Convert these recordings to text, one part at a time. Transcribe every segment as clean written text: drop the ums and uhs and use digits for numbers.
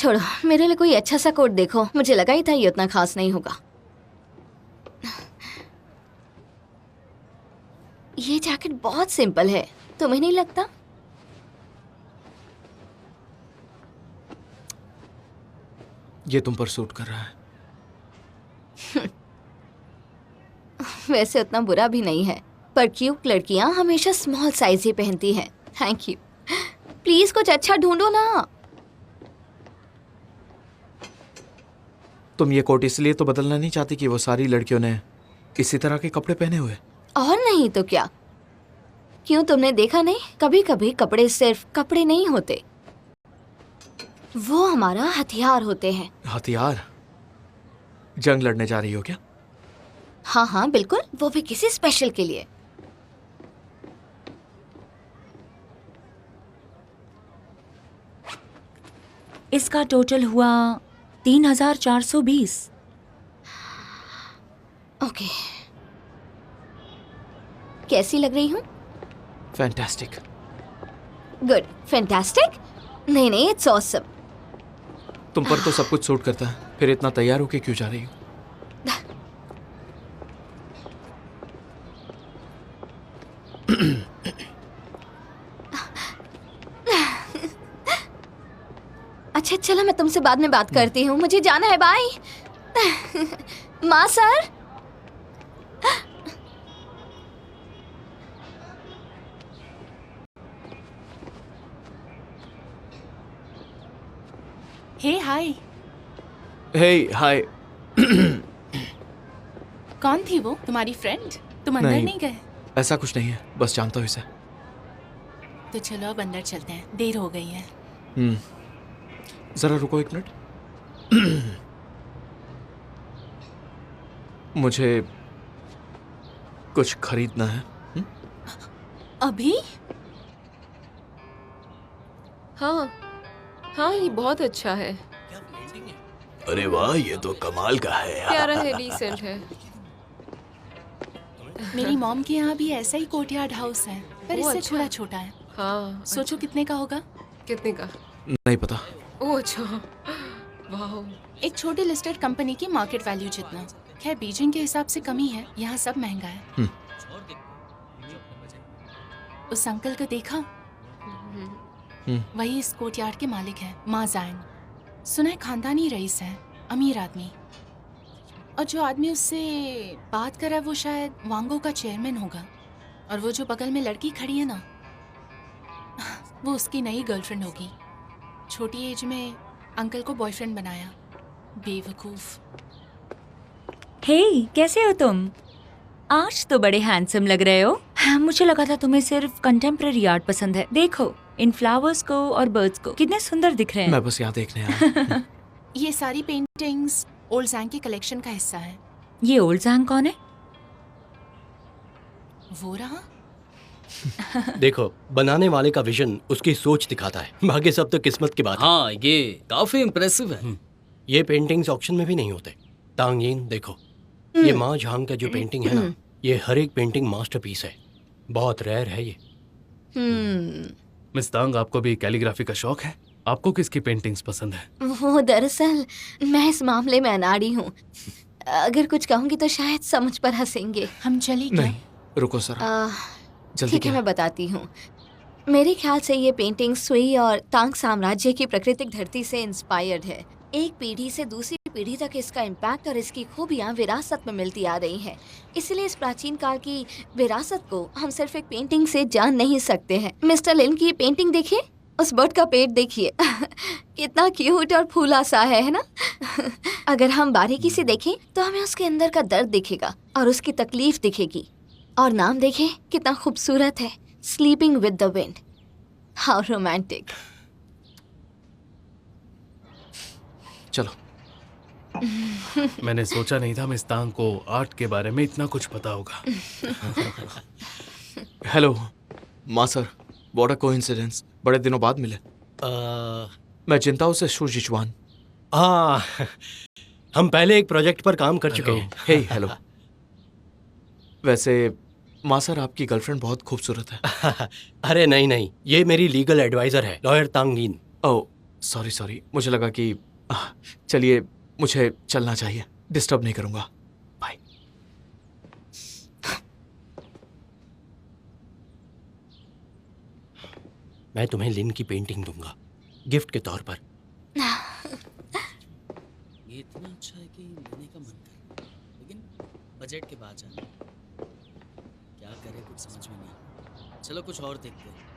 छोड़ो, मेरे लिए कोई अच्छा सा कोट देखो। मुझे लगा ही था ये उतना खास नहीं होगा। ये जैकेट बहुत सिंपल है, तुम्हें नहीं लगता? ये तुम पर सूट कर रहा है। वैसे उतना बुरा भी नहीं है, पर क्यूट लड़कियां हमेशा स्मॉल साइज ही पहनती हैं। Thank you. प्लीज कुछ अच्छा ढूंढो ना। तुम ये कोट इसलिए तो बदलना नहीं चाहती कि वो सारी लड़कियों ने इसी तरह के कपड़े पहने हुए? और नहीं तो क्या। क्यों, तुमने देखा नहीं, कभी कभी कपड़े सिर्फ कपड़े नहीं होते, वो हमारा हथियार होते हैं। हथियार? जंग लड़ने जा रही हो क्या? हाँ हाँ बिल्कुल, वो भी किसी स्पेशल के लिए। इसका टोटल हुआ 3420। ओके, कैसी लग रही हूँ? फैंटास्टिक। गुड। फैंटास्टिक? नहीं नहीं, इट्स ऑसम। तुम पर तो सब कुछ सूट करता है, फिर इतना तैयार होके क्यों जा रही हो? अच्छा चलो, मैं तुमसे बाद में बात करती हूँ, मुझे जाना है। बाय। माँ सर। हे हाय। हे हाय। कौन थी वो? तुम्हारी फ्रेंड? तुम अंदर नहीं गए? ऐसा कुछ नहीं है, बस जानता हूँ इसे। तो चलो अब अंदर चलते हैं, देर हो गई है। जरा रुको एक मिनट। मुझे कुछ खरीदना है। अभी? हाँ हाँ, ये बहुत अच्छा है। अरे वाह, ये तो कमाल का है। प्यारा है, डिसेंट है। मेरी मॉम के यहाँ भी ऐसा ही कोर्टयार्ड हाउस है, पर इससे अच्छा। थोड़ा छोटा है। हाँ, सोचो कितने का होगा? कितने का? नहीं पता। ओह अच्छा, वाह। एक छोटी लिस्टेड कंपनी की मार्केट वैल्यू जितना। खैर बीजिंग के हिसाब से कम ही है, यहाँ सब महंगा है। उस अंकल को देखा? वही इस कोर्टयार्ड के मालिक हैं, माँ ज़ैन। सुना है खानदानी रईस है, अमीर आदमी। और जो आदमी उससे बात कर रहा है वो शायद वांगो का चेयरमैन होगा। और वो जो बगल में लड़की खड़ी है ना, वो उसकी नई गर्लफ्रेंड होगी। छोटी एज में अंकल को बॉयफ्रेंड बनाया। बेवकूफ। हे, कैसे हो तुम? आज तो बड़े हैंडसम लग रहे हो। हाँ, मुझे लगा था तुम्हें सिर्फ कंटेम्प्रेरी आर्ट पसंद है। देखो इन फ्लावर्स को और बर्ड्स को, कितने सुंदर दिख रहे हैं। मैं बस यहाँ देखने आया। ये सारी पेंटिंग्स ओल्ड जैंग के कलेक्शन का हिस्सा है। ये ओल्ड जैंग कौन है? वो रहा। देखो, बनाने वाले का विजन उसकी सोच दिखाता है, बाकी सब तो किस्मत की बात है। हाँ, ये काफी इम्प्रेसिव है। ये पेंटिंग्स ऑक्शन में भी नहीं होते। तांगयीन देखो, ये माँ झांग का जो पेंटिंग है ना, ये हर एक पेंटिंग मास्टरपीस है। बहुत रेयर है ये। मिस तांग, आपको भी कैलीग्राफी का शौक है? आपको किसकी पेंटिंग्स पसंद है? वो दरअसल मैं इस मामले में अनाड़ी हूँ। अगर कुछ कहूँगी तो शायद समझ पर हंसेंगे। हम चली गए। नहीं, रुको सर। जल्दी ठीक है, मैं बताती हूँ। मेरे ख्याल से ये पेंटिंग सुई और तांग साम्राज्य की प्राकृतिक धरती से इंस्पायर्ड है। एक पीढ़ी से दूसरी पीढ़ी तक इसका इम्पैक्ट और इसकी खूबियाँ विरासत में मिलती आ रही हैं। इसलिए इस प्राचीन काल की विरासत को हम सिर्फ एक पेंटिंग से जान नहीं सकते हैं। मिस्टर लिन की ये पेंटिंग देखिए, उस बर्ड का पेट देखिए। कितना क्यूट और फूला सा है ना? अगर हम बारीकी से देखें तो हमें उसके अंदर का दर्द दिखेगा और उसकी तकलीफ दिखेगी। और नाम देखें, कितना खूबसूरत है, sleeping with the wind. How romantic. चलो। मैंने सोचा नहीं था मिस तांग को आर्ट के बारे में इतना कुछ पता होगा। हेलो माँ सर, व्हाट अ कोइंसिडेंस, बड़े दिनों बाद मिले। मैं चिंताओं से शुजिचुआन। हाँ, हम पहले एक प्रोजेक्ट पर काम कर चुके हैं। हे हेलो। वैसे माँ सर, आपकी गर्लफ्रेंड बहुत खूबसूरत है। अरे नहीं नहीं, ये मेरी लीगल एडवाइजर है, लॉयर तांगयीन। ओह सॉरी सॉरी, मुझे लगा कि चलिए मुझे चलना चाहिए, डिस्टर्ब नहीं करूंगा। बाय। मैं तुम्हें लिन की पेंटिंग दूंगा गिफ्ट के तौर पर। ये इतना अच्छा है कि लेने का मन कर, लेकिन बजट के बाद जाना। क्या करें कुछ समझ में नहीं। चलो कुछ और देखते हैं।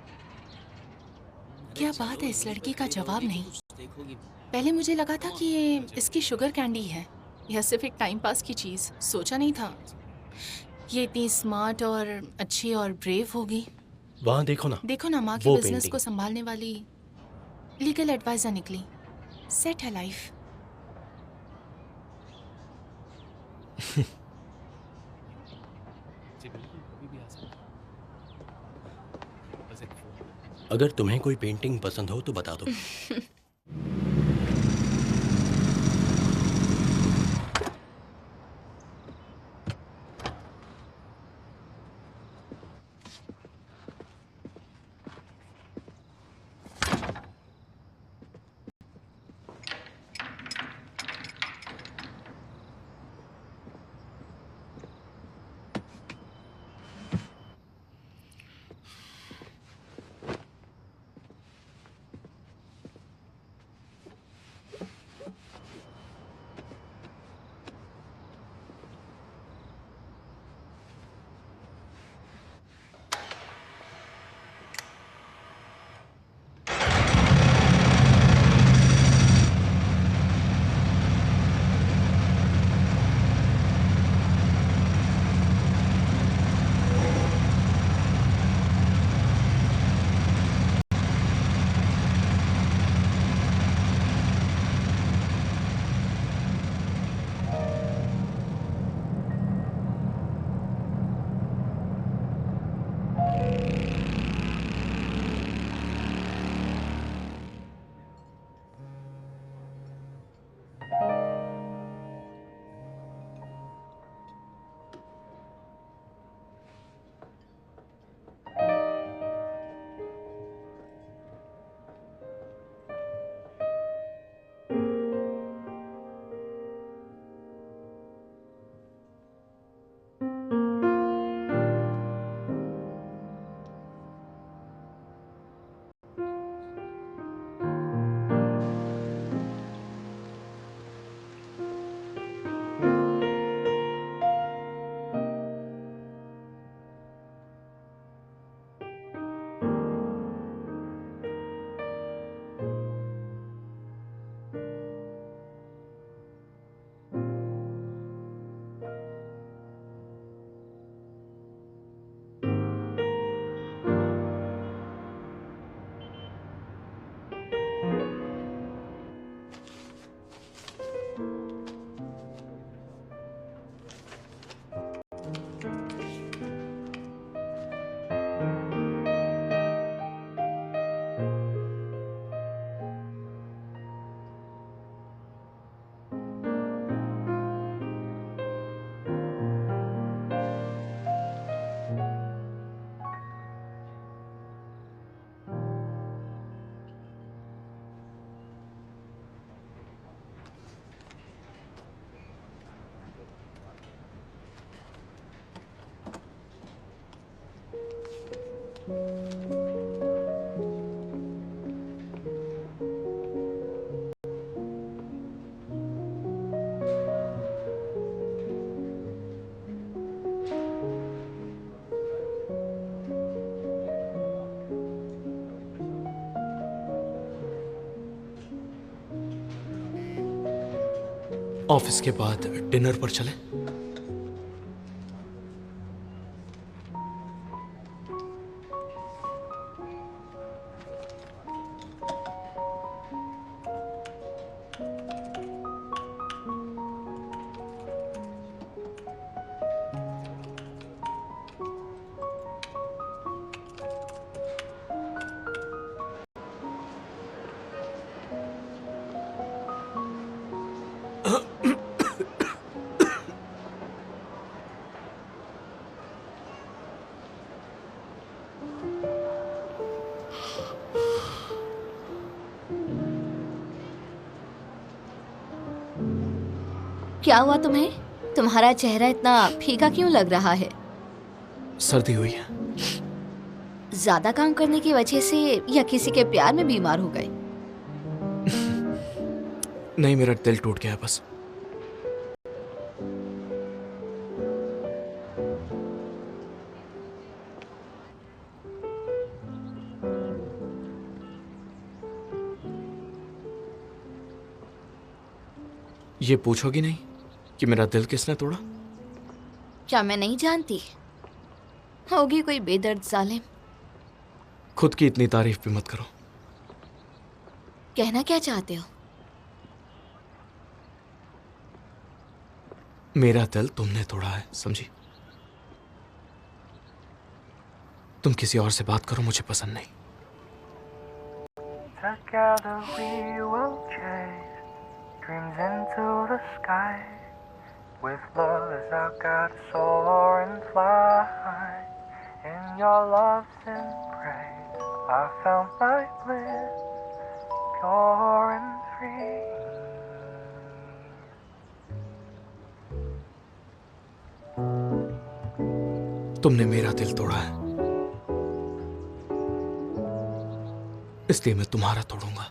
अरे क्या चलो, बात है, इस यहीं लड़की पर का खड़ी जवाब रहोगी नहीं। तो कुछ देखोगी भी। पहले मुझे लगा था कि ये इसकी शुगर कैंडी है, यह सिर्फ एक टाइम पास की चीज़। सोचा नहीं था ये इतनी स्मार्ट और अच्छी और ब्रेव होगी। वहाँ देखो ना, देखो ना, माँ के वो बिजनेस पेंटिंग। को संभालने वाली लीगल एडवाइजर निकली। सेट है लाइफ। जी बिल्कुल, कभी भी आ सकते हैं। बस एक फोन। अगर तुम्हें कोई पेंटिंग पसंद हो तो बता दो। ऑफिस के बाद डिनर पर चलें? क्या हुआ तुम्हें? तुम्हारा चेहरा इतना फीका क्यों लग रहा है? सर्दी हुई है। ज्यादा काम करने की वजह से या किसी के प्यार में बीमार हो गए? नहीं, मेरा दिल टूट गया है बस। ये पूछोगी नहीं कि मेरा दिल किसने तोड़ा? क्या मैं नहीं जानती? होगी कोई बेदर्द जालिम। खुद की इतनी तारीफ भी मत करो। कहना क्या चाहते हो? मेरा दिल तुमने तोड़ा है, समझी? तुम किसी और से बात करो, मुझे पसंद नहीं। Together we will chase dreams into the sky. With love as our guide, soar and fly. In your love's embrace, I found my bliss, pure and free. तुमने मेरा दिल तोड़ा है, इसलिए मैं तुम्हारा तोड़ूंगा।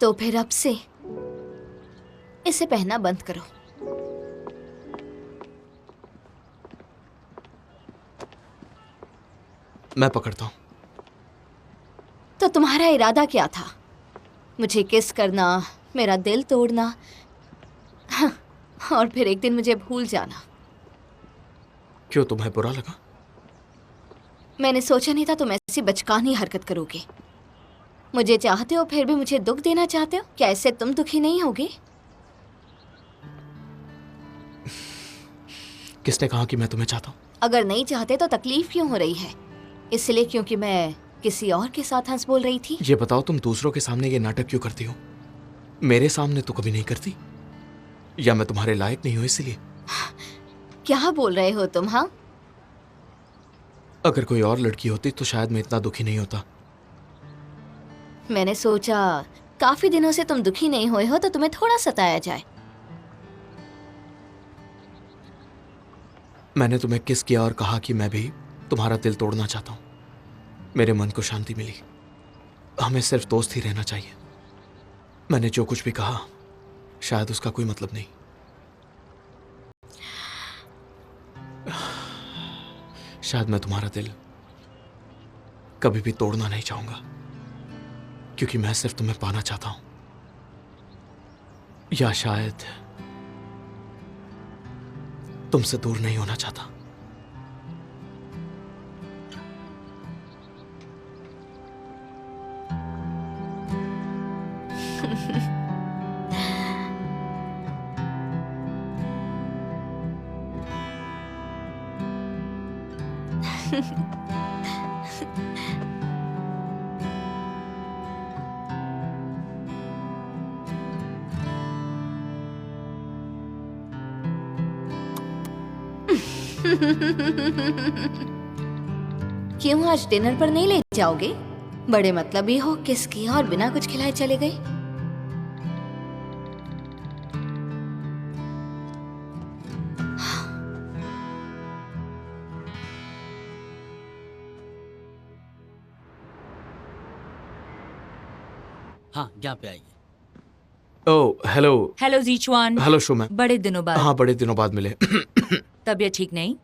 तो फिर अब से इसे पहनना बंद करो। मैं पकड़ता हूं। तो तुम्हारा इरादा क्या था? मुझे किस करना, मेरा दिल तोड़ना, हाँ, और फिर एक दिन मुझे भूल जाना। क्यों, तुम्हें बुरा लगा? मैंने सोचा नहीं था तुम ऐसी बचकानी हरकत करोगे। मुझे चाहते हो फिर भी मुझे दुख देना चाहते हो? क्या इससे तुम दुखी नहीं होगे? किसने कहा कि मैं तुम्हें चाहता हूं? अगर नहीं चाहते तो तकलीफ क्यों हो रही है? इसलिए क्योंकि मैं किसी और के साथ हंस बोल रही थी? ये बताओ, तुम दूसरों के सामने ये नाटक क्यों करती हो? मेरे सामने तो कभी नहीं करती। या मैं तुम्हारे लायक नहीं हूं इसलिए? क्या बोल रहे हो तुम? हाँ, अगर कोई और लड़की होती तो शायद मैं इतना दुखी नहीं होता। मैंने सोचा काफी दिनों से तुम दुखी नहीं हुए हो तो तुम्हें थोड़ा सताया जाए। मैंने तुम्हें किस किया और कहा कि मैं भी तुम्हारा दिल तोड़ना चाहता हूं? मेरे मन को शांति मिली। हमें सिर्फ दोस्त ही रहना चाहिए। मैंने जो कुछ भी कहा शायद उसका कोई मतलब नहीं। शायद मैं तुम्हारा दिल कभी भी तोड़ना नहीं चाहूंगा, क्योंकि मैं सिर्फ तुम्हें पाना चाहता हूं। या शायद तुमसे दूर नहीं होना चाहता। क्यों आज डिनर पर नहीं ले जाओगे? बड़े मतलबी हो, किस किया और बिना कुछ खिलाए चले गए। हाँ, यहाँ पे आइए। Oh hello. हेलो जीचुआन। हेलो शुमा। बड़े दिनों बाद। हाँ, बड़े दिनों बाद मिले। तबीयत ठीक नहीं?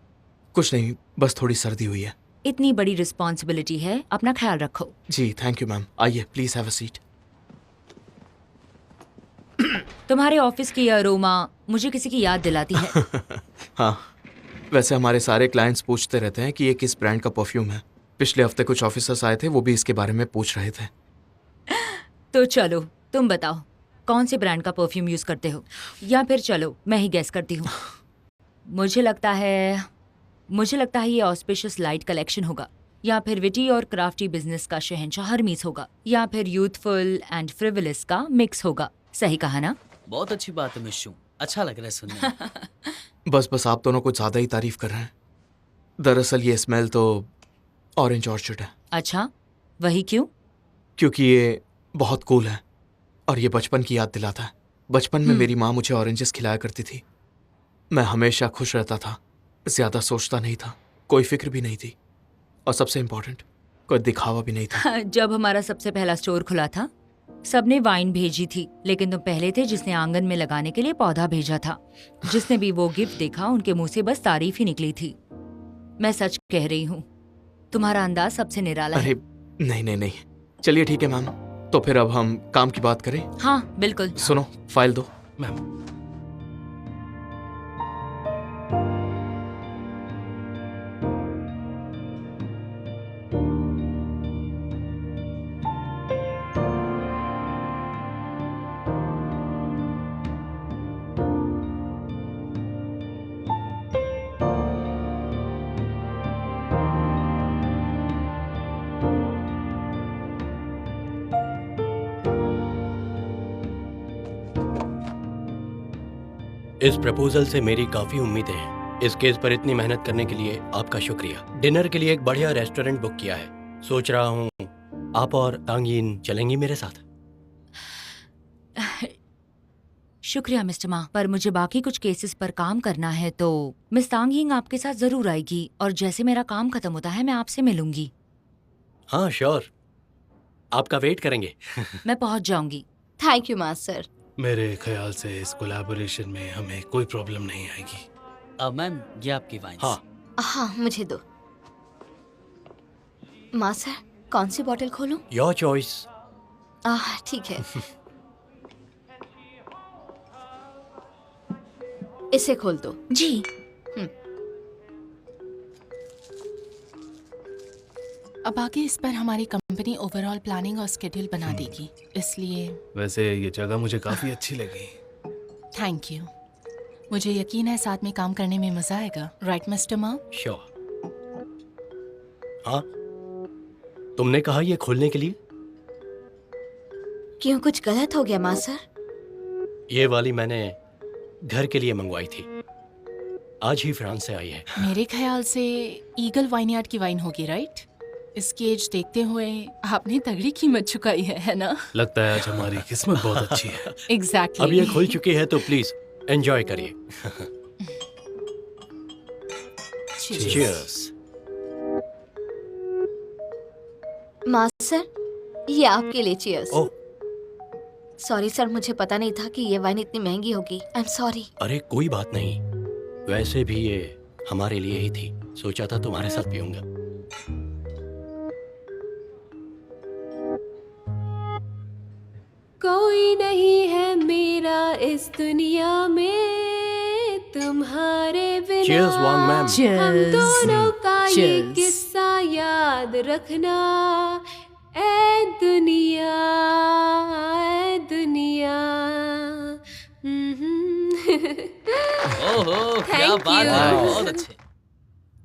कुछ नहीं, बस थोड़ी सर्दी हुई है। इतनी बड़ी रिस्पॉन्सिबिलिटी है, अपना ख्याल रखो। जी थैंक यू मैम। आइए प्लीज हैव अ सीट। तुम्हारे ऑफिस की अरोमा मुझे किसी की याद दिलाती है। हाँ, वैसे हमारे सारे क्लाइंट्स पूछते रहते हैं कि ये किस ब्रांड का परफ्यूम है। पिछले हफ्ते कुछ ऑफिसर्स आए थे, वो भी इसके बारे में पूछ रहे थे। तो चलो तुम बताओ कौन से ब्रांड का परफ्यूम यूज करते हो, या फिर चलो मैं ही गैस करती हूँ। मुझे लगता है ये ऑस्पिशियस लाइट कलेक्शन होगा, या फिर विटी और क्राफ्टी बिजनेस का शहंशाह हर्मीस होगा, या फिर यूथफुल एंड फ्रिवलिस का मिक्स होगा। सही कहा ना? बहुत अच्छी बात है मिशू, अच्छा लग रहा है सुनने में। बस आप दोनों कुछ ज्यादा ही तारीफ कर रहे हैं। दरअसल ये स्मेल तो ऑरेंज ऑर्चर्ड है, अच्छा, वही क्यों? क्योंकि ये बहुत कूल है और ये बचपन की याद दिलाता है। बचपन में मेरी माँ मुझे ऑरेंजेस खिलाया करती थी। मैं हमेशा खुश रहता था, ज्यादा सोचता नहीं था, कोई फिक्र भी नहीं थी, और सबसे इम्पोर्टेंट, कोई दिखावा भी नहीं था। जब हमारा सबसे पहला स्टोर खुला था, सबने वाइन भेजी थी, लेकिन तुम पहले थे जिसने आंगन में लगाने के लिए पौधा भेजा था। जिसने भी वो गिफ्ट देखा, उनके मुंह से बस तारीफ ही निकली थी। मैं सच कह रही हूँ, तुम्हारा अंदाज सबसे निराला है। अरे नहीं नहीं नहीं, चलिए ठीक है मैम, तो फिर अब हम काम की बात करें। हाँ बिल्कुल। सुनो, फाइल दो। मैम, इस प्रपोजल से मेरी काफी उम्मीदें हैं। इस केस पर इतनी मेहनत करने के लिए आपका शुक्रिया। डिनर के लिए एक बढ़िया रेस्टोरेंट बुक किया है। सोच रहा हूँ आप और तांगयिन चलेंगी मेरे साथ? शुक्रिया मिस्टर मा, पर मुझे बाकी कुछ केसेस पर काम करना है, तो मिस तांगयिन आपके साथ जरूर आएगी, और जैसे मेरा काम खत्म होता है मैं आपसे मिलूंगी। हाँ श्योर, आपका वेट करेंगे। मैं पहुंच जाऊंगी। Thank you master. मेरे ख्याल से इस कोलैबोरेशन में हमें कोई प्रॉब्लम नहीं आएगी। मैम, ये आपकी वाइन। हाँ हाँ, मुझे दो। मास्टर, कौन सी बोतल खोलूं? Your choice. ठीक है। इसे खोल दो। जी। अब आगे इस पर हमारी कंपनी ओवरऑल प्लानिंग और स्केड्यूल बना देगी, इसलिए वैसे ये जगह मुझे काफी अच्छी लगी। Thank you. मुझे यकीन है साथ में काम करने में मजा आएगा, राइट मिस्टर मा? श्योर। हाँ, तुमने कहा ये खोलने के लिए? क्यों, कुछ गलत हो गया मास्टर? ये वाली मैंने घर के लिए मंगवाई थी, आज ही फ्रांस से आई है। मेरे ख्याल से ईगल वाइनयार्ड की वाइन होगी, राइट? इसकी एज देखते हुए आपने तगड़ी कीमत चुकाई है ना? लगता है आज हमारी किस्मत बहुत अच्छी है। एग्जैक्टली। अब ये खुल चुकी है तो प्लीज एंजॉय करिए। Cheers। मास्टर, ये आपके लिए चीयर्स। ओह, सॉरी सर, मुझे पता नहीं था कि ये वाइन इतनी महंगी होगी। I am sorry. अरे कोई बात नहीं, वैसे भी ये हमारे लिए ही थी, सोचा था तुम्हारे साथ पीऊंगा। कोई नहीं है मेरा इस दुनिया में तुम्हारे बिना। Cheers, Wang ma'am। हम दोनों का ये Cheers। किस्सा याद रखना, ए दुनिया, ए दुनिया। ओहो, क्या Thank बात you। है, बहुत अच्छे।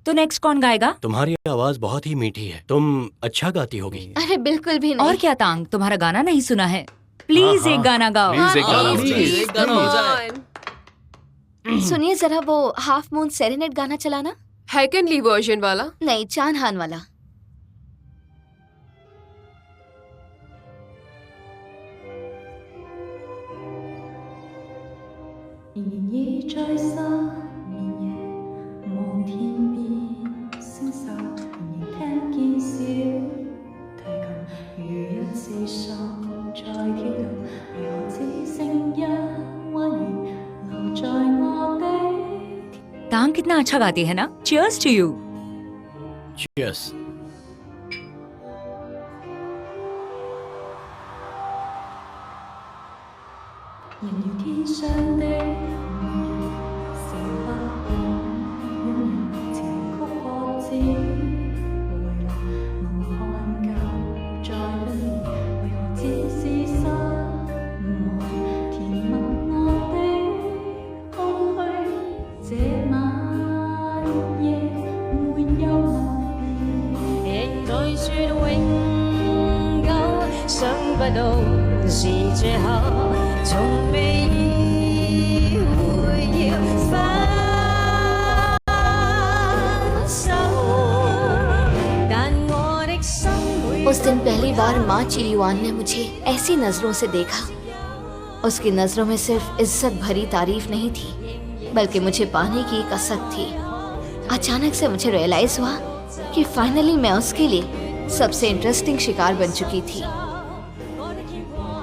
तो नेक्स्ट कौन गाएगा? तुम्हारी आवाज बहुत ही मीठी है, तुम अच्छा गाती होगी। अरे बिल्कुल भी नहीं। और क्या तांग, तुम्हारा गाना नहीं सुना है? प्लीज हाँ, एक गाना गाओ। प्लीज एक गाना हो please, जाए। एक गाना हो जाए। सुनिए जरा वो हाफ मून सेरेनेड गाना चलाना। हैकनली वर्जन वाला। नहीं, चान हान वाला। तांग कितना अच्छा गाती है ना। Cheers to you। Cheers। दिन पहली बार माँ चियुआन ने मुझे ऐसी नजरों से देखा, उसकी नजरों में सिर्फ इज्जत भरी तारीफ नहीं थी, बल्कि मुझे पाने की कसक थी। अचानक से मुझे रियलाइज हुआ कि फाइनली मैं उसके लिए सबसे इंटरेस्टिंग शिकार बन चुकी थी।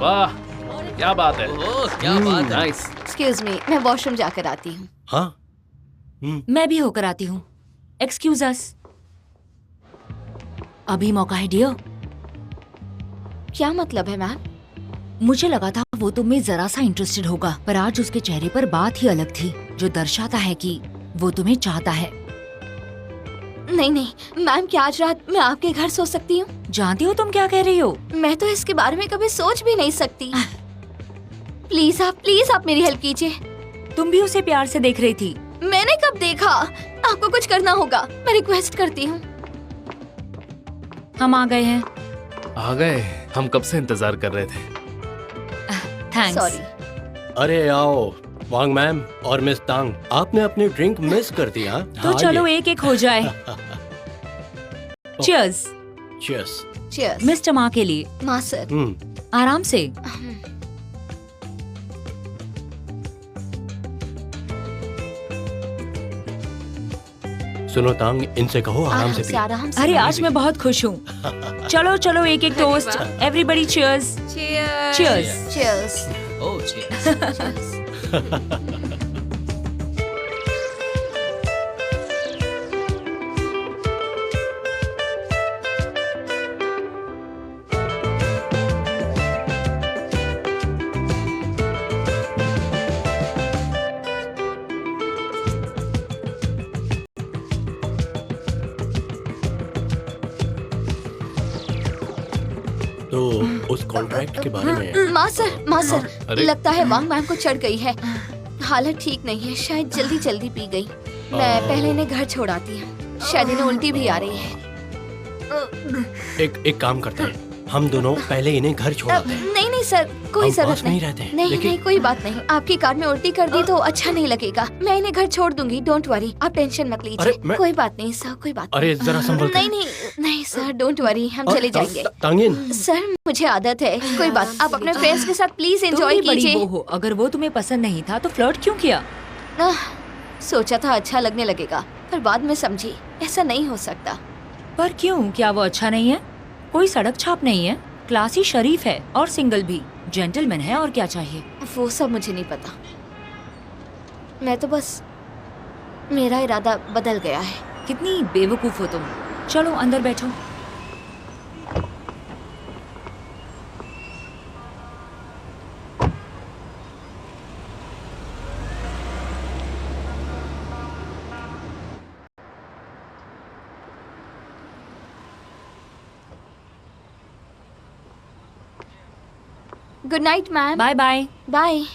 वाह, क्या बात है। ओह क्या बात है। नाइस। एक्सक्यूज मी, मैं वॉशरूम जाकर आती हूँ। हाँ मैं भी होकर आती हूँ। एक्सक्यूज अस। अभी मौका है डियो। क्या मतलब है मैम? मुझे लगा था वो तुम में जरा सा इंटरेस्टेड होगा, पर आज उसके चेहरे पर बात ही अलग थी, जो दर्शाता है कि वो तुम्हें चाहता है। नहीं नहीं मैम, क्या आज रात मैं आपके घर सो सकती हूँ? जानती हो तुम क्या कह रही हो? मैं तो इसके बारे में कभी सोच भी नहीं सकती। प्लीज आप मेरी हेल्प कीजिए। तुम भी उसे प्यार से देख रही थी। मैंने कब देखा? आपको कुछ करना होगा, मैं रिक्वेस्ट करती हूँ। हम आ गए हैं। आ गए? हम कब से इंतजार कर रहे थे। थैंक्स। सॉरी। अरे आओ वांग मैम और मिस तांग, आपने अपनी ड्रिंक मिस कर दी। हाँ तो चलो एक एक हो जाए। चीयर्स। चीयर्स। चीयर्स। मिस्टर माँ के लिए। माँ सर। आराम से। सुनो तांग, इनसे कहो आराम से पिए। आराम से। अरे आज मैं बहुत खुश हूँ। चलो चलो एक एक toast. Everybody cheers. Cheers. Cheers. Oh cheers. तो उस कॉन्ट्रैक्ट के बारे में। माँ सर, अरे। लगता है वांग मैम को चढ़ गई है। हालत ठीक नहीं है, शायद जल्दी पी गई। मैं पहले इन्हें घर छोड़ आती हूँ, शायद इन्हें उल्टी भी आ रही है। एक काम करते हैं, हम दोनों पहले इन्हें घर छोड़ आते हैं। नहीं सर, कोई हम जरूरत पास में ही रहते हैं, नहीं लेकिन- नहीं कोई बात नहीं। आपकी कार में उल्टी कर दी तो अच्छा नहीं लगेगा। मैं इन्हें घर छोड़ दूंगी, डोंट वरी। आप टेंशन मत अरे, लीजिए। मैं- कोई बात नहीं सर, कोई बात अरे जरा संभल कर। नहीं सर, डोंट वरी, हम चले जाएंगे। तांगिन, सर मुझे आदत है, कोई बात। आप अपने फ्रेंड्स के साथ प्लीज तुम एंजॉय भी बड़ी कीजिए। वो हो, अगर वो तुम्हें पसंद नहीं था तो फ्लर्ट क्यों किया? सोचा था अच्छा लगने लगेगा, पर बाद में समझी ऐसा नहीं हो सकता। पर क्यों? क्या वो अच्छा नहीं है? कोई सड़क छाप नहीं है, क्लासी शरीफ है और सिंगल भी, जेंटलमैन है, और क्या चाहिए? वो सब मुझे नहीं पता। मैं तो बस, मेरा इरादा बदल गया है। कितनी बेवकूफ हो तुम। चलो अंदर बैठो। Good night ma'am. Bye bye. Bye.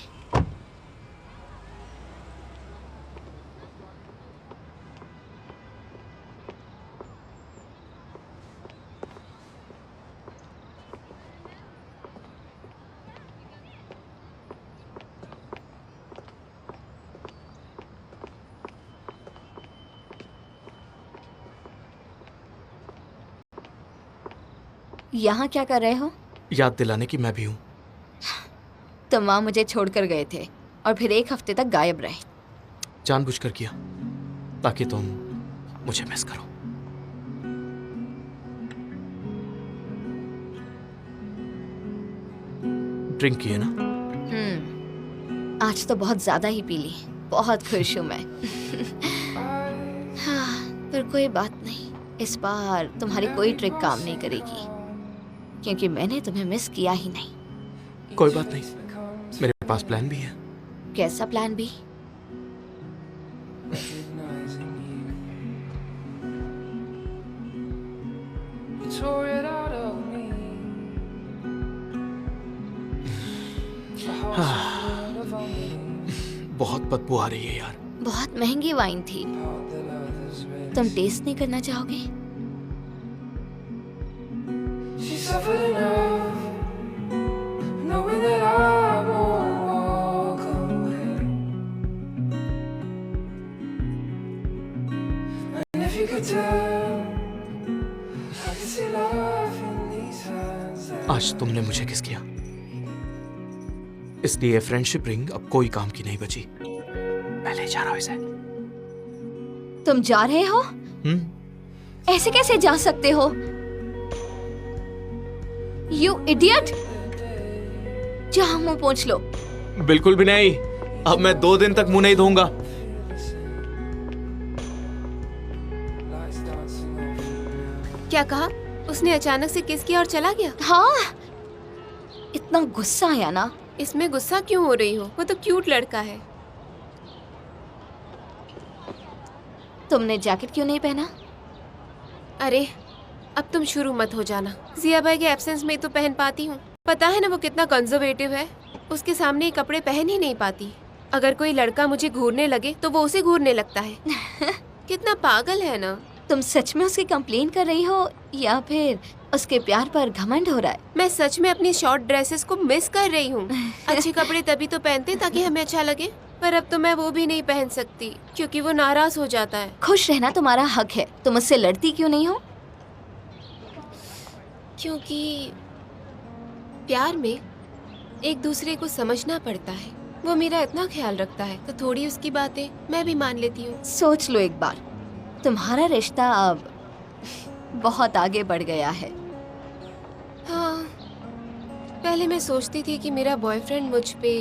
यहाँ क्या कर रहे हो? याद दिलाने की मैं भी हूँ। तो माँ मुझे छोड़कर गए थे और फिर एक हफ्ते तक गायब रहे। जानबूझकर किया ताकि तुम मुझे मिस करो। ड्रिंक किए ना? आज तो बहुत ज्यादा ही पी ली। बहुत खुश हूँ मैं। हाँ, पर कोई बात नहीं, इस बार तुम्हारी कोई ट्रिक काम नहीं करेगी, क्योंकि मैंने तुम्हें मिस किया ही नहीं। कोई बात नहीं, मेरे पास प्लान भी है। कैसा प्लान भी? बहुत बदबू आ रही है यार। बहुत महंगी वाइन थी, तुम टेस्ट नहीं करना चाहोगे? आज तुमने मुझे किस किया, इसलिए फ्रेंडशिप रिंग अब कोई काम की नहीं बची। मैं ले जा रहा हूं इसे। तुम जा रहे हो? ऐसे कैसे जा सकते हो? You idiot! जहां मुंह पोंछ लो। बिल्कुल भी नहीं, अब मैं 2 दिन तक मुंह नहीं धोऊंगा। क्या कहा उसने? अचानक से किस किया और चला गया? हाँ, इतना गुस्सा आया ना। इसमें गुस्सा क्यों हो रही हो? वो तो क्यूट लड़का है। तुमने जैकेट क्यों नहीं पहना? अरे अब तुम शुरू मत हो जाना। जिया भाई के एब्सेंस में तो पहन पाती हूँ। पता है ना वो कितना कंजर्वेटिव है, उसके सामने ये कपड़े पहन ही नहीं पाती। अगर कोई लड़का मुझे घूरने लगे तो वो उसे घूरने लगता है। कितना पागल है ना। तुम सच में उसकी कंप्लेन कर रही हो या फिर उसके प्यार पर घमंड हो रहा है? मैं सच में अपनी शॉर्ट ड्रेसेस को मिस कर रही हूँ। अच्छे कपड़े तभी तो पहनते ताकि हमें अच्छा लगे, पर अब तो मैं वो भी नहीं पहन सकती क्योंकि वो नाराज हो जाता है। खुश रहना तुम्हारा हक है, तुम उससे लड़ती क्यों नहीं हो? क्योंकि प्यार में एक दूसरे को समझना पड़ता है। वो मेरा इतना ख्याल रखता है तो थोड़ी उसकी बातें मैं भी मान लेती हूँ। सोच लो एक बार, तुम्हारा रिश्ता अब बहुत आगे बढ़ गया है। हाँ, पहले मैं सोचती थी कि मेरा बॉयफ्रेंड मुझ पे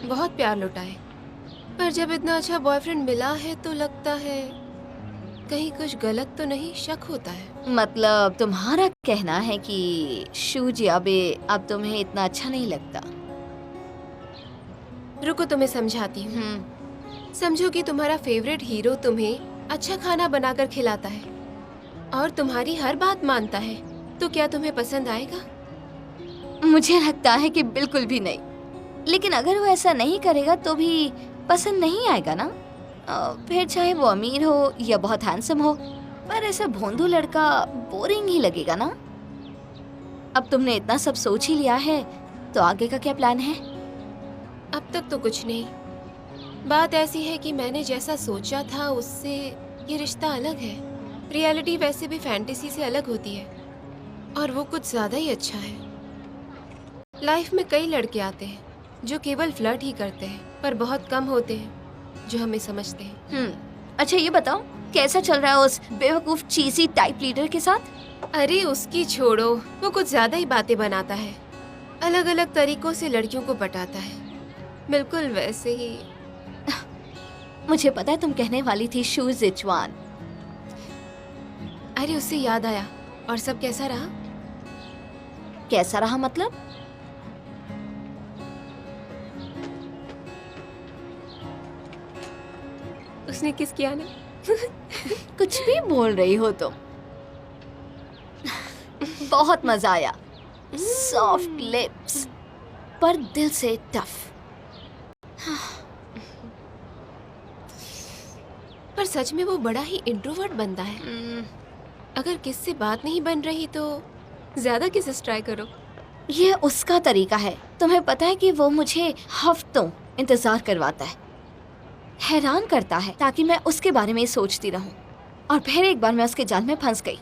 बहुत प्यार लुटाए, पर जब इतना अच्छा बॉयफ्रेंड मिला है तो लगता है कहीं कुछ गलत तो नहीं, शक होता है। मतलब तुम्हारा कहना है कि शूजियाबे अब तुम्हें इतना अच्छा नहीं लगता? रुको तुम्हें समझाती हूँ। समझो कि तुम्हारा फेवरेट हीरो तुम्हें अच्छा खाना बनाकर खिलाता है और तुम्हारी हर बात मानता है, तो क्या तुम्हें पसंद आएगा? मुझे लगता है कि बिल्कुल भी नहीं। लेकिन अगर वो ऐसा नहीं करेगा तो भी पसंद नहीं आएगा ना। फिर चाहे वो अमीर हो या बहुत हैंडसम हो, पर ऐसा भोंदू लड़का बोरिंग ही लगेगा ना। अब तुमने इतना सब सोच ही लिया है तो आगे का क्या प्लान है? अब तक तो कुछ नहीं। बात ऐसी है कि मैंने जैसा सोचा था उससे ये रिश्ता अलग है। रियलिटी वैसे भी फैंटेसी से अलग होती है और वो कुछ ज्यादा ही अच्छा है। लाइफ में कई लड़के आते हैं जो केवल फ्लर्ट ही करते हैं, पर बहुत कम होते हैं जो हमें समझते हैं। अच्छा ये बताओ, कैसा चल रहा है उस बेवकूफ चीजी टाइप लीडर के साथ? अरे उसकी छोड़ो, वो कुछ ज्यादा ही बातें बनाता है। अलग अलग तरीकों से लड़कियों को पटाता है, बिल्कुल वैसे ही। मुझे पता है तुम कहने वाली थी शू जिचवान। अरे उससे याद आया, और सब कैसा रहा? कैसा रहा मतलब? उसने किस किया ना? कुछ भी बोल रही हो तुम। बहुत मजा आया। सॉफ्ट लिप्स पर दिल से टफ। पर सच में वो बड़ा ही इंट्रोवर्ट बंदा है। अगर किस से बात नहीं बन रही तो ज्यादा किस ट्राई करो। ये उसका तरीका है। तुम्हें पता है कि वो मुझे हफ्तों इंतजार करवाता है, हैरान करता है ताकि मैं उसके बारे में ही सोचती रहूं। और फिर एक बार मैं उसके जाल में फंस गई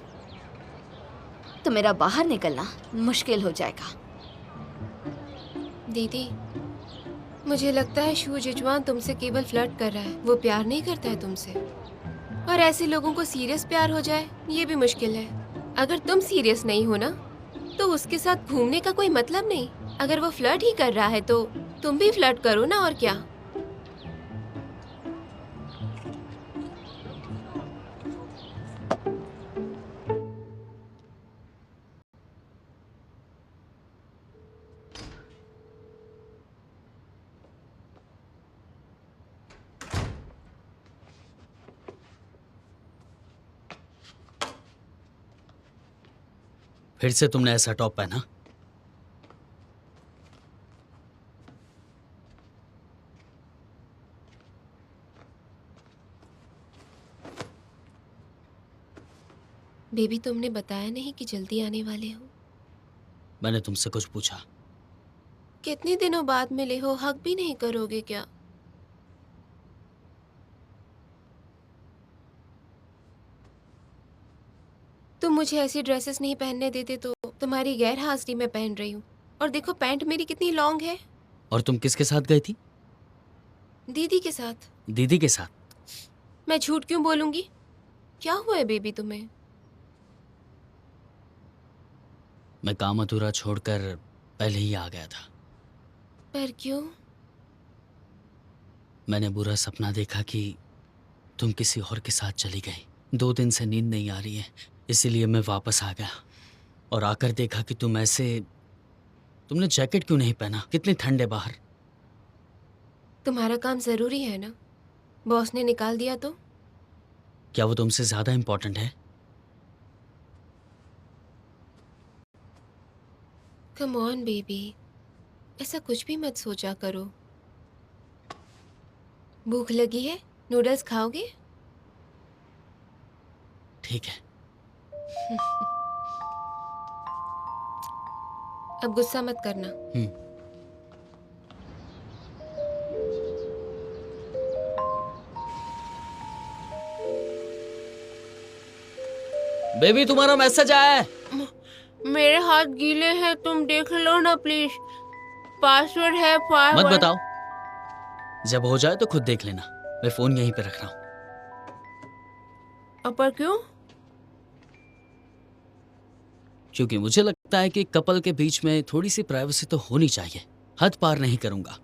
तो मेरा बाहर निकलना मुश्किल हो जाएगा। दीदी, मुझे लगता है शू जिचवान तुमसे केवल फ्लर्ट कर रहा है, वो प्यार नहीं करता है तुमसे। और ऐसे लोगों को सीरियस प्यार हो जाए ये भी मुश्किल है। अगर तुम सीरियस नहीं हो ना तो उसके साथ घूमने का कोई मतलब नहीं। अगर वो फ्लर्ट ही कर रहा है तो तुम भी फ्लर्ट करो ना, और क्या। फिर से तुमने ऐसा टॉप पहना? बेबी, तुमने बताया नहीं कि जल्दी आने वाले हो। मैंने तुमसे कुछ पूछा? कितने दिनों बाद मिले हो, हक भी नहीं करोगे क्या? तुम मुझे ऐसी ड्रेसेस नहीं पहनने देते तो तुम्हारी गैर हाजिरी में पहन रही हूँ। और देखो पैंट मेरी कितनी लॉन्ग है। और तुम किसके साथ गई थी? दीदी के साथ। दीदी के साथ? मैं झूठ क्यों बोलूंगी? क्या हुआ है बेबी तुम्हें? मैं काम अधूरा छोड़कर पहले ही आ गया था। पर क्यों? मैंने बुरा सपना देखा कि तुम किसी और के साथ चली गई। 2 दिन से नींद नहीं आ रही है, इसीलिए मैं वापस आ गया। और आकर देखा कि तुमने जैकेट क्यों नहीं पहना? कितनी ठंड है बाहर। तुम्हारा काम जरूरी है ना? बॉस ने निकाल दिया तो? क्या वो तुमसे ज्यादा इंपॉर्टेंट है? कम ऑन बेबी, ऐसा कुछ भी मत सोचा करो। भूख लगी है? नूडल्स खाओगे? ठीक है। अब गुस्सा मत करना। बेबी तुम्हारा मैसेज आया है। मेरे हाथ गीले हैं, तुम देख लो ना प्लीज। पासवर्ड है मत बताओ, जब हो जाए तो खुद देख लेना। मैं फोन यहीं पे रख रहा हूँ। पर क्यों? क्योंकि मुझे लगता है कि कपल के बीच में थोड़ी सी प्राइवेसी तो होनी चाहिए। हद पार नहीं करूंगा।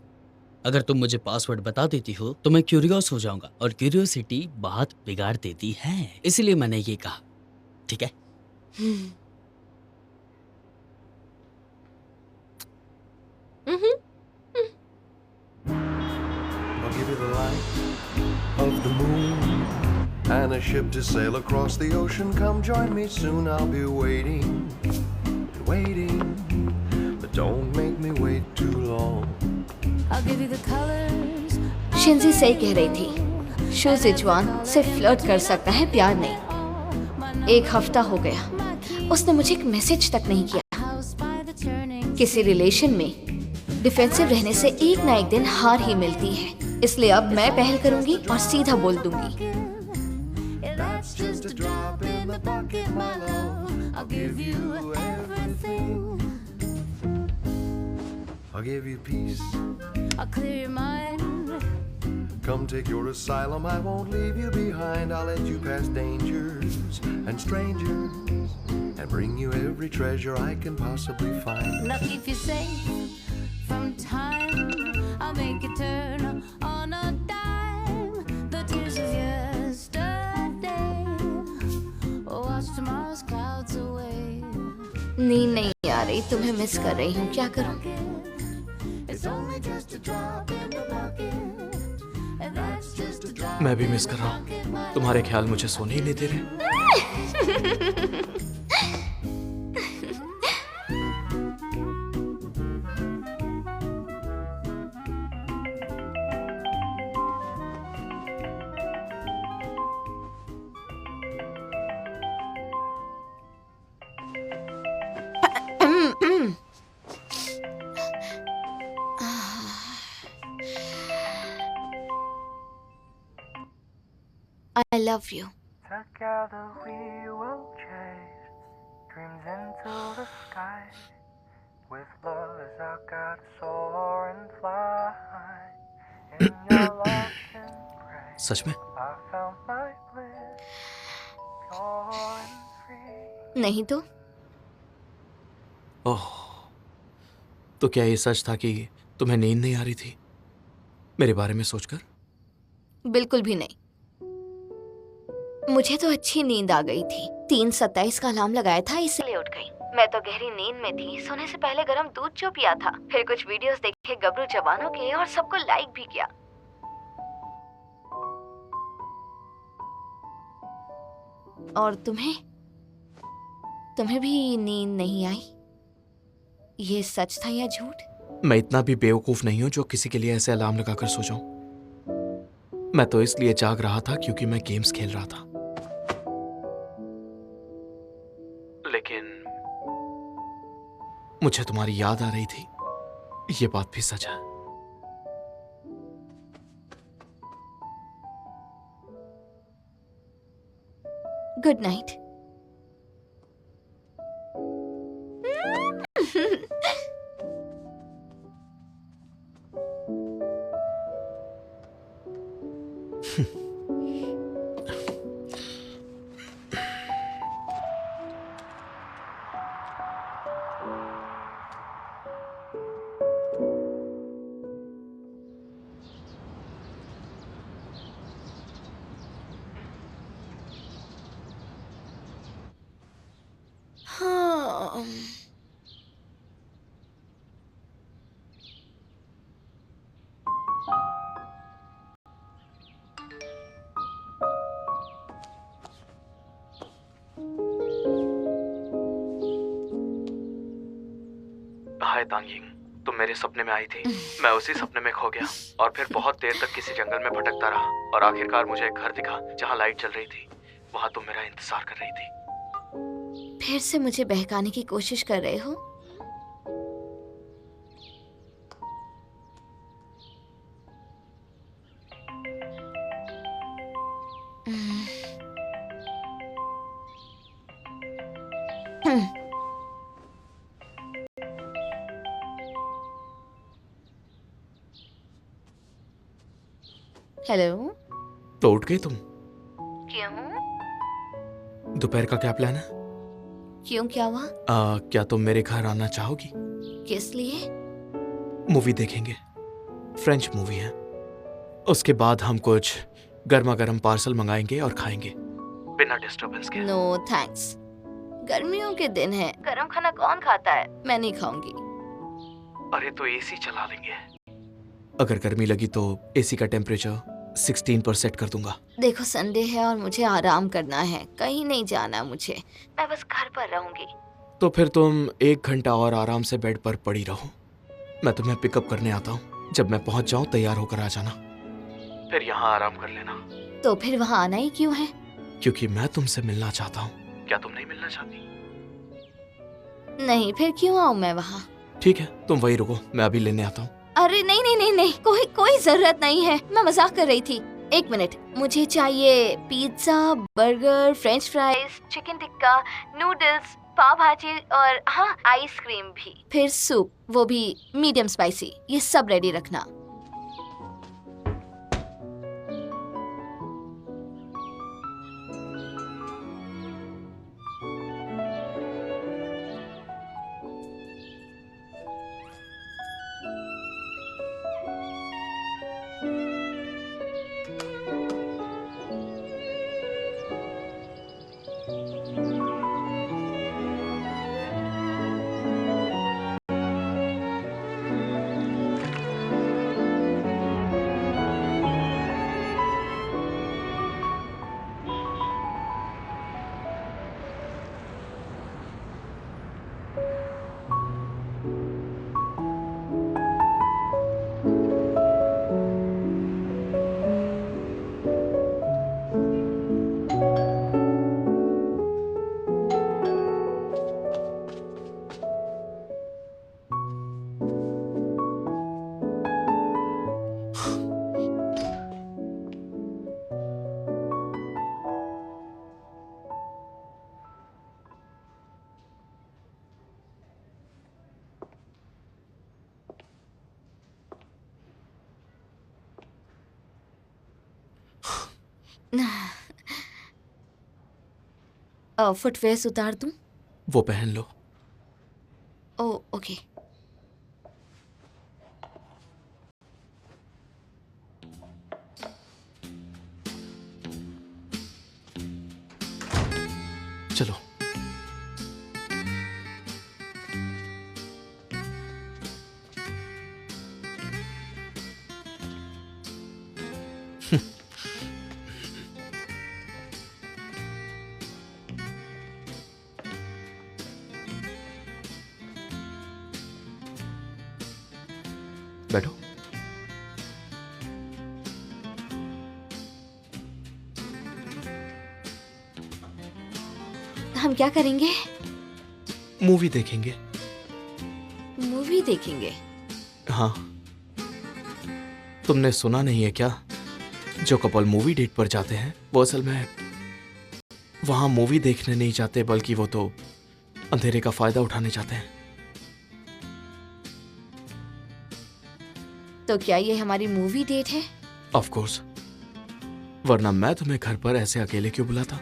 अगर तुम मुझे पासवर्ड बता देती हो तो मैं क्यूरियस हो जाऊंगा, और क्यूरियोसिटी बात बिगाड़ देती है। इसलिए मैंने ये कहा, ठीक है? I'll give you the light of the moon and a ship to sail across the ocean. Come join me soon. I'll be waiting, waiting, but don't make me wait too long. I'll give you the colors. Shinji सही कह रही थी। Show जिजवान सिर्फ flirt कर सकता है, प्यार नहीं। 1 हफ्ता हो गया, उसने मुझे एक मैसेज तक नहीं किया। किसी रिलेशन में डिफेंसिव रहने से एक ना एक दिन हार ही मिलती है। इसलिए अब मैं पहल करूंगी और सीधा बोल दूंगी। That's just a drop in the bucket, my love. I'll give you everything. I'll give you peace. I'll clear your mind. Come take your asylum. I won't leave you behind. I'll let you pass dangers and strangers and bring you every treasure I can possibly find. Lucky if you're safe from time. I'll make it turn on a dime. The tears of yesterday. Wash tomorrow's clouds away. नींद नहीं आ रही, तुम्हें miss कर रही हूँ, क्या करूँ? It's only just a drop in the bucket. And that's just a drop. मैं भी मिस कर रहा हूँ। तुम्हारे ख्याल मुझे सोने ही नहीं दे रहे। I love you. Together we will chase dreams into the sky. With love as our guide, soar and fly. In your lost embrace, सच में? I found my bliss, pure and free. नहीं तो? ओह, तो क्या ये सच था कि तुम्हें नींद नहीं आ रही थी मेरे बारे में सोचकर? बिल्कुल भी नहीं। मुझे तो अच्छी नींद आ गई थी। 3:27 का अलार्म लगाया था, इसलिए उठ गई। मैं तो गहरी नींद में थी। सोने से पहले गरम दूध जो पिया था, फिर कुछ वीडियोस देखे गबरू जवानों के और सबको लाइक भी किया। और तुम्हें भी नींद नहीं आई? ये सच था या झूठ? मैं इतना भी बेवकूफ नहीं हूं जो किसी के लिए ऐसे अलार्म लगाकर सो जाऊं। मैं तो इसलिए जाग रहा था क्योंकि मैं गेम्स खेल रहा था। लेकिन मुझे तुम्हारी याद आ रही थी, ये बात भी सच है। Good night. हाय तांगिंग, तुम मेरे सपने में आई थी। मैं उसी सपने में खो गया और फिर बहुत देर तक किसी जंगल में भटकता रहा और आखिरकार मुझे एक घर दिखा जहाँ लाइट जल रही थी। वहाँ तुम मेरा इंतजार कर रही थी। फिर से मुझे बहकाने की कोशिश कर रहे हो? हेलो। तो उठ गई तुम? क्यों? दोपहर का क्या प्लान है? क्यों, क्या हुआ? क्या तुम मेरे घर आना चाहोगी? किस लिए? मूवी देखेंगे, फ्रेंच मूवी है। उसके बाद हम कुछ गर्मा गर्म पार्सल मंगाएंगे और खाएंगे बिना डिस्टरबेंस के। नो थैंक्स, गर्मियों के दिन है, गरम खाना कौन खाता है? मैं नहीं खाऊंगी। अरे तो एसी चला लेंगे। अगर गर्मी लगी तो एसी का टेम्परेचर 16 पर सेट कर दूंगा। देखो संडे है और मुझे आराम करना है, कहीं नहीं जाना मुझे, मैं बस घर पर रहूंगी। तो फिर तुम 1 घंटा और आराम से बेड पर पड़ी रहो। मैं तुम्हें पिकअप करने आता हूँ। जब मैं पहुँच जाऊँ तैयार होकर आ जाना, फिर यहाँ आराम कर लेना। तो फिर वहाँ आना ही क्यों है? क्योंकि मैं तुमसे मिलना चाहता हूँ। क्या तुम नहीं मिलना चाहती? नहीं, फिर क्यों आऊँ मैं वहाँ? ठीक है, तुम वही रुको, मैं अभी लेने आता हूँ। अरे नहीं नहीं नहीं नहीं, कोई जरूरत नहीं है, मैं मजाक कर रही थी। 1 मिनट, मुझे चाहिए pizza, burger, French fries, chicken tikka, noodles, pav bhaji और हाँ आइसक्रीम भी, फिर सूप, वो भी मीडियम स्पाइसी। ये सब रेडी रखना। फुटवेयर्स उतार दूं? वो पहन लो। ओ ओके। चलो। बैठो। हम क्या करेंगे? मूवी देखेंगे। मूवी देखेंगे? हाँ, तुमने सुना नहीं है क्या? जो कपल मूवी डेट पर जाते हैं वो असल में वहां मूवी देखने नहीं जाते, बल्कि वो तो अंधेरे का फायदा उठाने जाते हैं। तो क्या ये हमारी मूवी डेट है? ऑफ कोर्स, वरना मैं तुम्हें घर पर ऐसे अकेले क्यों बुलाता?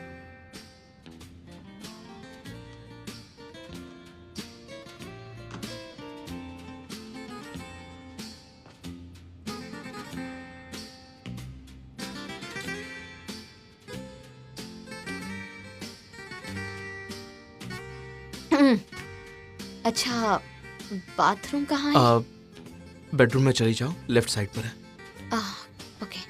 अच्छा, बाथरूम कहाँ है? बेडरूम में चली जाओ, लेफ्ट साइड पर है। ओके।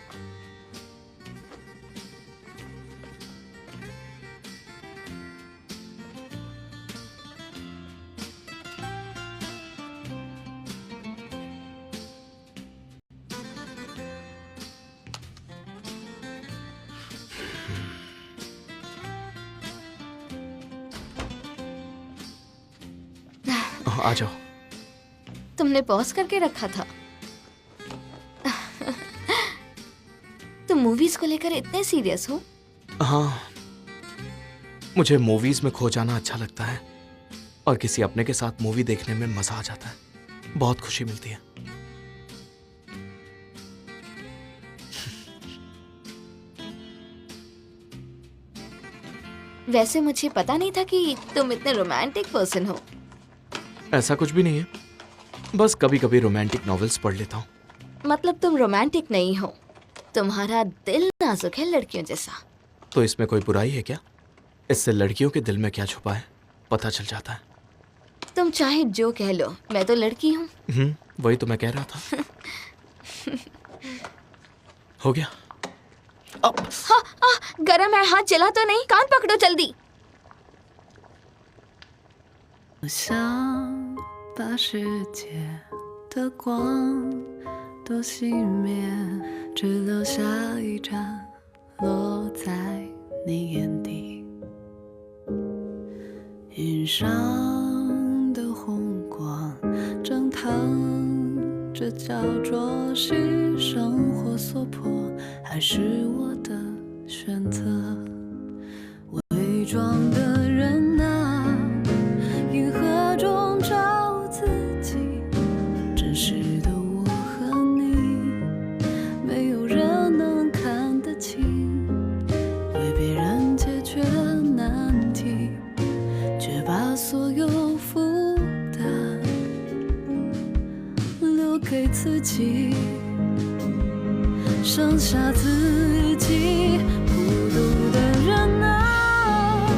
आ जाओ। तुमने पॉज करके रखा था। तुम मूवीज को लेकर इतने सीरियस हो? हाँ, मुझे मूवीज में खो जाना अच्छा लगता है और किसी अपने के साथ मूवी देखने में मजा आ जाता है, बहुत खुशी मिलती है। वैसे मुझे पता नहीं था कि तुम इतने रोमांटिक पर्सन हो। ऐसा कुछ भी नहीं है, बस कभी कभी रोमांटिक नॉवेल्स पढ़ लेता हूँ। मतलब तुम रोमांटिक नहीं हो, तुम्हारा दिल नाजुक है लड़कियों जैसा। तो इसमें कोई बुराई है क्या? इससे लड़कियों के दिल में क्या छुपा है पता चल जाता है। तुम चाहे जो कह लो, मैं तो लड़की हूँ। वही तो मैं कह रहा था। हो गया। गरम है, हाथ जला तो नहीं? कान पकड़ो जल्दी। 我想把世界的光都熄灭，只留下一盏落在你眼底。云上的红光蒸腾着，焦灼是生活所迫，还是我的选择？伪装的人啊，银河中找自己，真实的我和你，没有人能看得清，为别人解决难题，却把所有负担留给自己，剩下自己。孤独的人啊，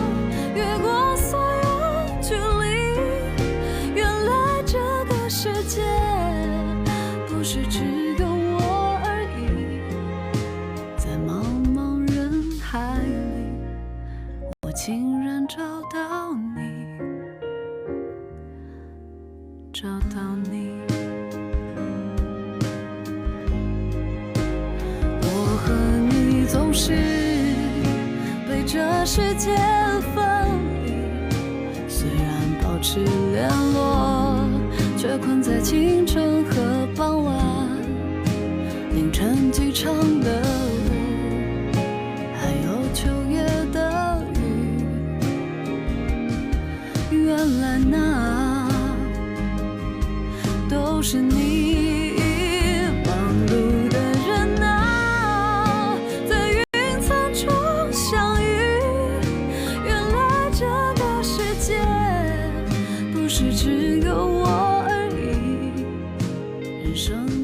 越过所有距离，原来这个世界不是只有我而已。在茫茫人海里，我竟然找到你，找到你。我和你总是被这世界分离，虽然保持联络，却困在清晨和傍晚，凌晨机场的路，还有秋夜的雨。原来那都是你。忙碌的人啊，在云层中相遇，原来这个世界不是只有我而已。人生